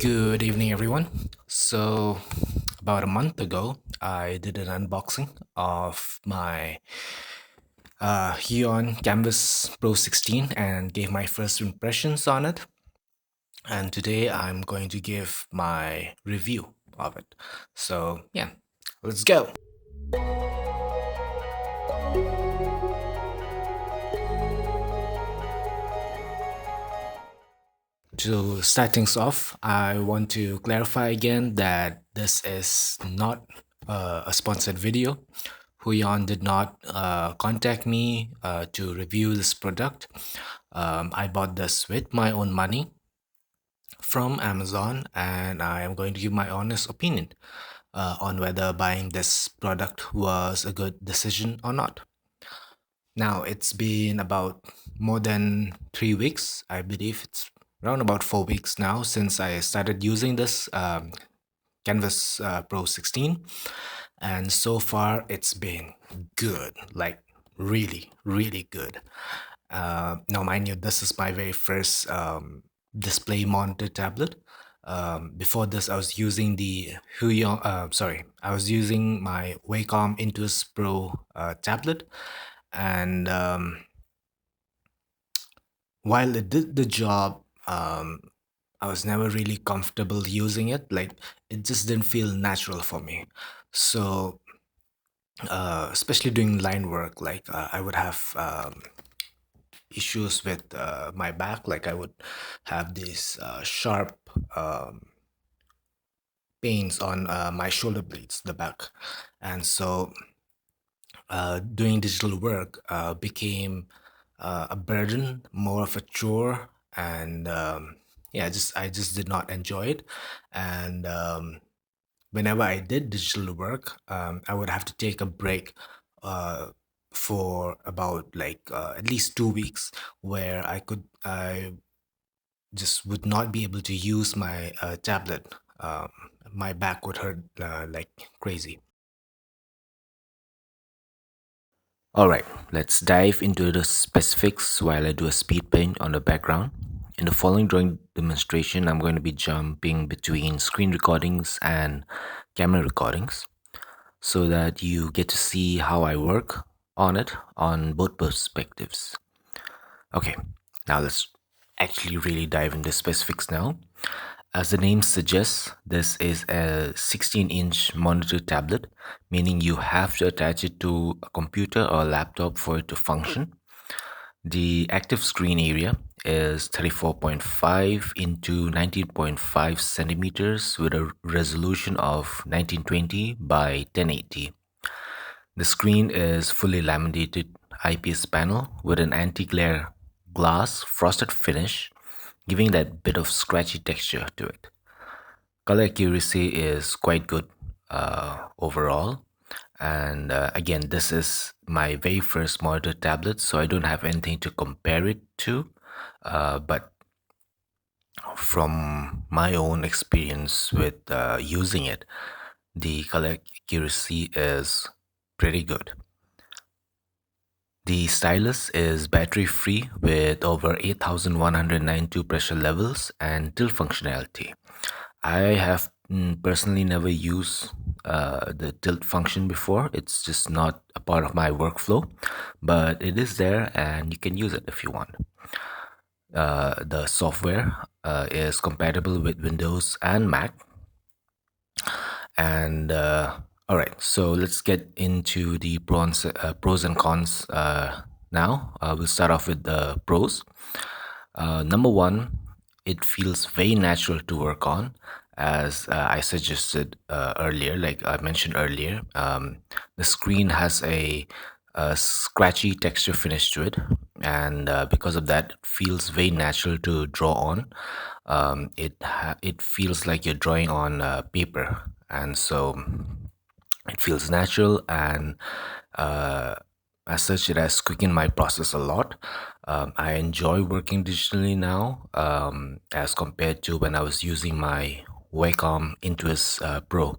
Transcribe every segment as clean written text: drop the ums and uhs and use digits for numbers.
Good evening, everyone. About a month ago, I did an unboxing of my Huion Kamvas Pro 16 and gave my first impressions on it. And today I'm going to give my review of it. So, yeah, let's go. To start things off, I want to clarify again that this is not a sponsored video. Huion did not contact me to review this product. I bought this with my own money from Amazon, and I am going to give my honest opinion on whether buying this product was a good decision or not. Now, it's been about more than 3 weeks. I believe it's around about 4 weeks now since I started using this Canvas Pro 16. And so far, it's been good, like really, really good. Now, mind you, this is my very first display monitor tablet. Before this, I was using the I was using my Wacom Intuos Pro tablet, and while it did the job, I was never really comfortable using it. Like it just didn't feel natural for me. So, especially doing line work, like I would have issues with my back. Like I would have these sharp pains on my shoulder blades, the back, and so doing digital work became a burden, more of a chore, and yeah, I just did not enjoy it. And whenever I did digital work, I would have to take a break uh, for about like at least 2 weeks, where I just would not be able to use my tablet. My back would hurt like crazy. All right, let's dive into the specifics while I do a speed paint on the background. In the following drawing demonstration, I'm going to be jumping between screen recordings and camera recordings so that you get to see how I work on it on both perspectives. Okay, now let's actually really dive into specifics now. As the name suggests, this is a 16-inch monitor tablet, meaning you have to attach it to a computer or a laptop for it to function. The active screen area is 34.5 into 19.5 centimeters with a resolution of 1920 by 1080. The screen is fully laminated IPS panel with an anti-glare glass frosted finish, giving that bit of scratchy texture to it. Color accuracy is quite good overall. And again, this is my very first monitor tablet, so I don't have anything to compare it to. But from my own experience with using it, the color accuracy is pretty good. The stylus is battery free with over 8,192 pressure levels and tilt functionality. I have personally never used the tilt function before. It's just not a part of my workflow, but it is there and you can use it if you want. The software is compatible with Windows and Mac. And all right, so let's get into the pros and cons now. We'll start off with the pros. Number one, it feels very natural to work on, as I suggested earlier, like I mentioned earlier. The screen has a scratchy texture finish to it, and because of that, it feels very natural to draw on. It feels like you're drawing on paper, and so it feels natural, and uh, as such, it has quickened my process a lot. I enjoy working digitally now as compared to when I was using my Wacom Intuos Pro.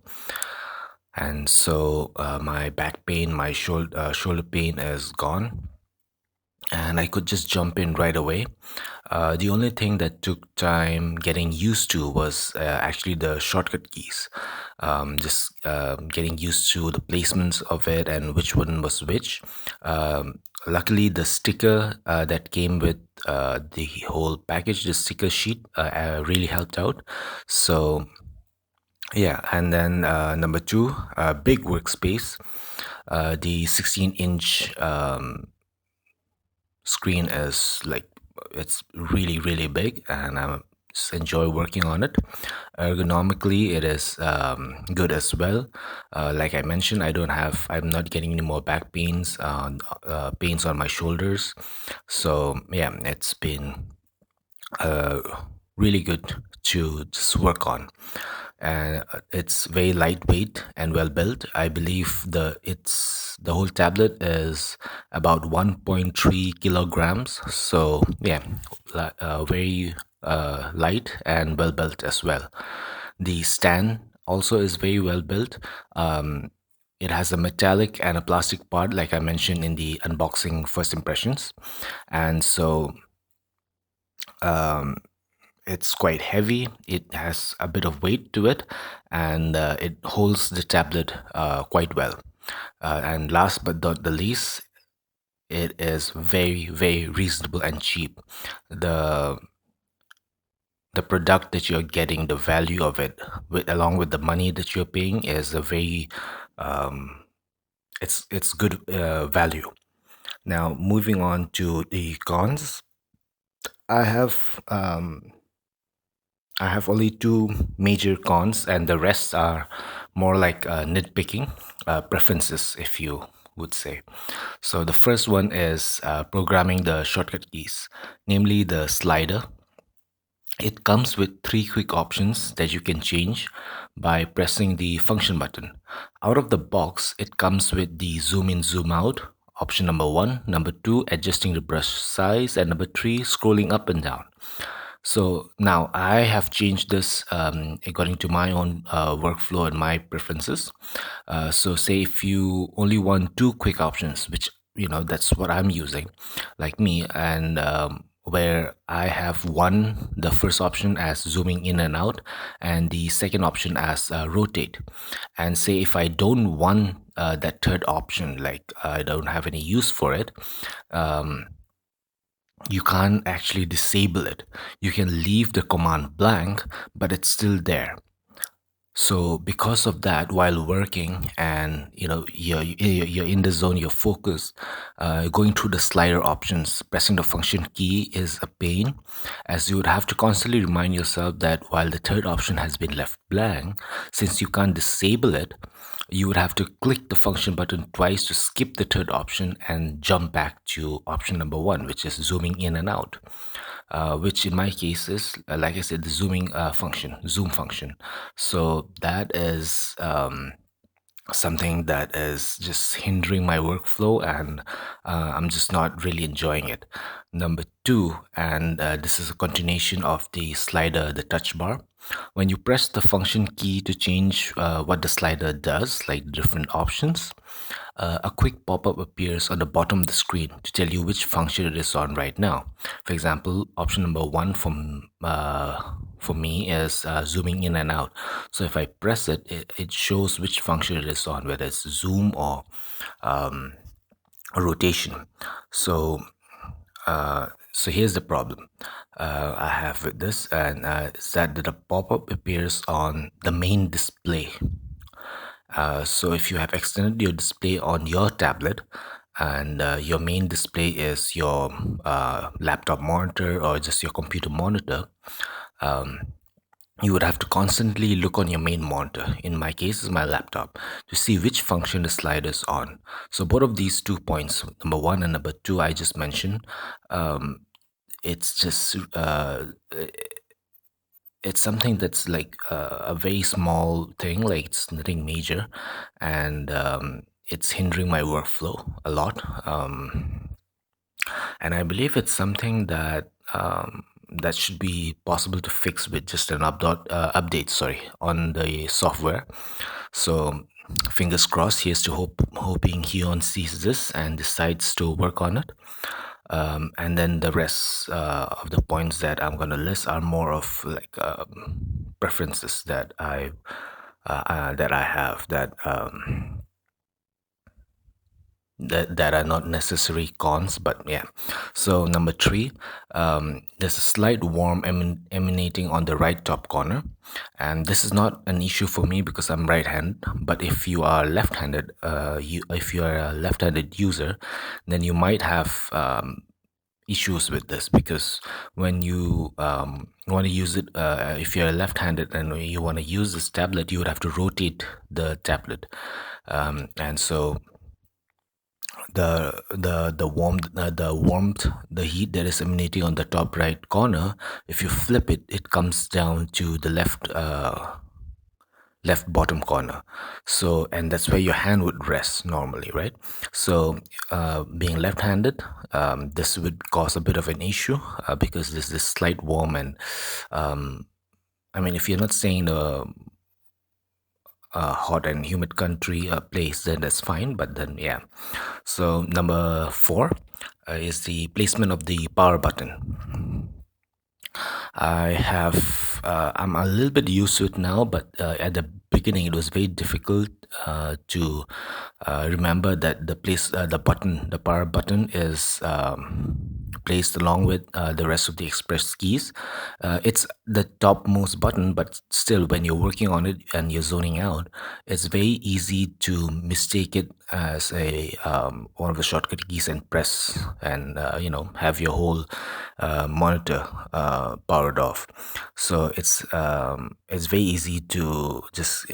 And so my back pain, my shoulder pain is gone. and I could just jump in right away. The only thing that took time getting used to was actually the shortcut keys. Just getting used to the placements of it and which one was which. Luckily, the sticker that came with the whole package, the sticker sheet, really helped out. So yeah, and then number two, big workspace. The 16-inch screen is like it's really really big, and I just enjoy working on it. Ergonomically, it is good as well. Like I mentioned, I'm not getting any more back pains on my shoulders. So yeah, it's been uh, really good to just work on. And it's very lightweight and well built. I believe the whole tablet is about 1.3 kilograms. So yeah, very light and well built as well. The stand also is very well built. It has a metallic and a plastic part, like I mentioned in the unboxing first impressions, and so it's quite heavy. It has a bit of weight to it, and it holds the tablet quite well. And last but not the least, it is very, very reasonable and cheap. The the product that you're getting, the value of it, along with the money that you're paying, is a very um, it's good value. Now, moving on to the cons, I have um, I have only two major cons, and the rest are more like nitpicking preferences, if you would say. So, the first one is programming the shortcut keys, namely the slider. It comes with three quick options that you can change by pressing the function button. Out of the box, it comes with the zoom in, zoom out, option number one, number two, adjusting the brush size, and number three, scrolling up and down. So now I have changed this according to my own workflow and my preferences. So say if you only want two quick options, which that's what I'm using, like me, and where I have the first option as zooming in and out, and the second option as rotate. And say if I don't want that third option, like I don't have any use for it, you can't actually disable it. You can leave the command blank, but it's still there. So because of that, while working and you're in the zone, you're focused, going through the slider options, pressing the function key is a pain, as you would have to constantly remind yourself that while the third option has been left blank, since you can't disable it, you would have to click the function button twice to skip the third option and jump back to option number one, which is zooming in and out. Which in my case is, like I said, the zoom function. So that is something that is just hindering my workflow, and I'm just not really enjoying it. Number two, and this is a continuation of the slider, the touch bar. When you press the function key to change what the slider does, like different options, a quick pop-up appears on the bottom of the screen to tell you which function it is on right now. For example, option number one for me is zooming in and out. So if I press it, it shows which function it is on, whether it's zoom or rotation. So here's the problem I have with this, and is that the pop-up appears on the main display. So if you have extended your display on your tablet, and your main display is your laptop monitor or just your computer monitor, you would have to constantly look on your main monitor, in my case is my laptop, to see which function the slider is on. So both of these 2 points, number one and number two I just mentioned, it's just it's something that's like a very small thing, like it's nothing major, and it's hindering my workflow a lot. And I believe it's something that should be possible to fix with just an update, sorry, on the software. So fingers crossed. Here's to hoping Huion sees this and decides to work on it. And then the rest of the points that I'm gonna list are more of like preferences that I have that are not necessary cons, but yeah. So number three, there's a slight warmth emanating on the right top corner, and this is not an issue for me because I'm right-handed. But if you are left-handed, if you are a left-handed user, then you might have issues with this, because when you want to use it, if you're left-handed and you want to use this tablet, you would have to rotate the tablet, and so the heat that is emanating on the top right corner, if you flip it, it comes down to the left bottom corner. So, and that's where your hand would rest normally, right? So being left-handed, this would cause a bit of an issue, because there's this slight warm, and I mean, if you're not staying in a hot and humid country place, then that's fine. But then yeah. So number four is the placement of the power button. I'm a little bit used to it now, but at the beginning it was very difficult to remember that the power button is placed along with the rest of the express keys. It's the topmost button, but still, when you're working on it and you're zoning out, it's very easy to mistake it as a one of the shortcut keys and press, and have your whole monitor powered off. So it's very easy to just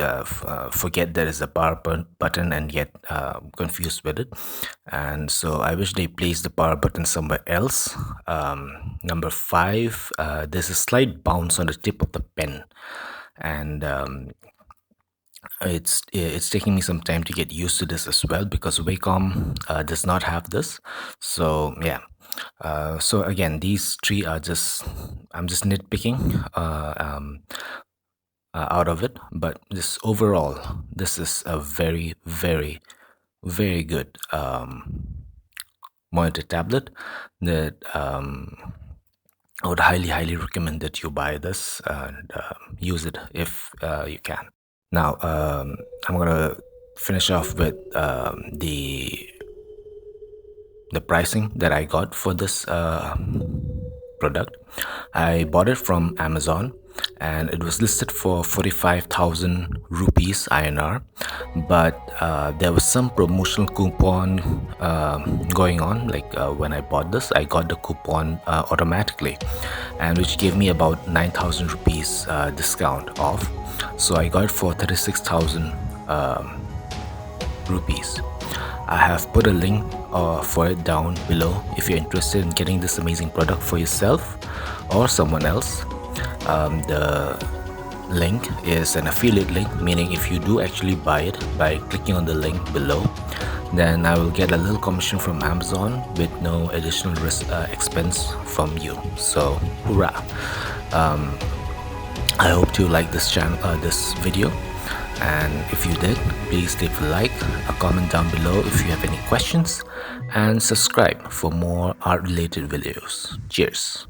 forget there is a button and get confused with it. And so I wish they placed the power button somewhere else. Number five, there's a slight bounce on the tip of the pen, and it's taking me some time to get used to this as well, because Wacom does not have this. So yeah. So again, these three are I'm just nitpicking out of it, but this overall, this is a very, very, very good monitor tablet that I would highly recommend that you buy this and use it if you can. Now, I'm gonna finish off with the pricing that I got for this product. I bought it from Amazon, and it was listed for 45,000 rupees INR, but there was some promotional coupon going on. Like when I bought this, I got the coupon automatically, and which gave me about 9,000 rupees discount off. So I got it for 36,000 rupees. I have put a link for it down below if you're interested in getting this amazing product for yourself or someone else. The link is an affiliate link, meaning if you do actually buy it by clicking on the link below, then I will get a little commission from Amazon with no additional expense from you. So hurrah. I hope you like this video, and if you did, please leave a like, a comment down below if you have any questions, and subscribe for more art related videos. Cheers.